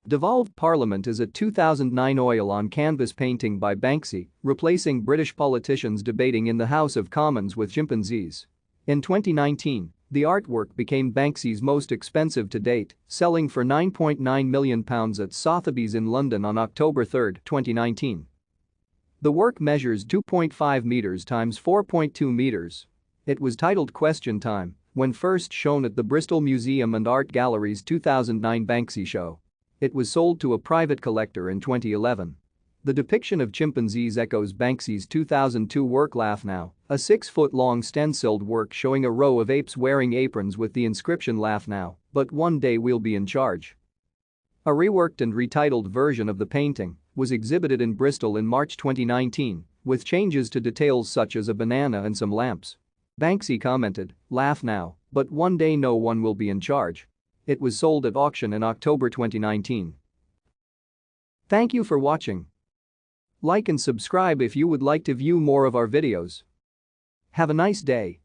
Devolved Parliament is a 2009 oil-on-canvas painting by Banksy, replacing British politicians debating in the House of Commons with chimpanzees. In 2019, the artwork became Banksy's most expensive to date, selling for £9.9 million at Sotheby's in London on October 3, 2019. The work measures 2.5 meters times 4.2 meters. It was titled Question Time when first shown at the Bristol Museum and Art Gallery's 2009 Banksy show. It was sold to a private collector in 2011. The depiction of chimpanzees echoes Banksy's 2002 work Laugh Now, a 6-foot-long stenciled work showing a row of apes wearing aprons with the inscription Laugh Now, but one day we'll be in charge. A reworked and retitled version of the painting was exhibited in Bristol in March 2019, with changes to details such as a banana and some lamps. Banksy commented, "Laugh now, but one day no one will be in charge." It was sold at auction in October 2019. Thank you for watching. Like and subscribe if you would like to view more of our videos. Have a nice day.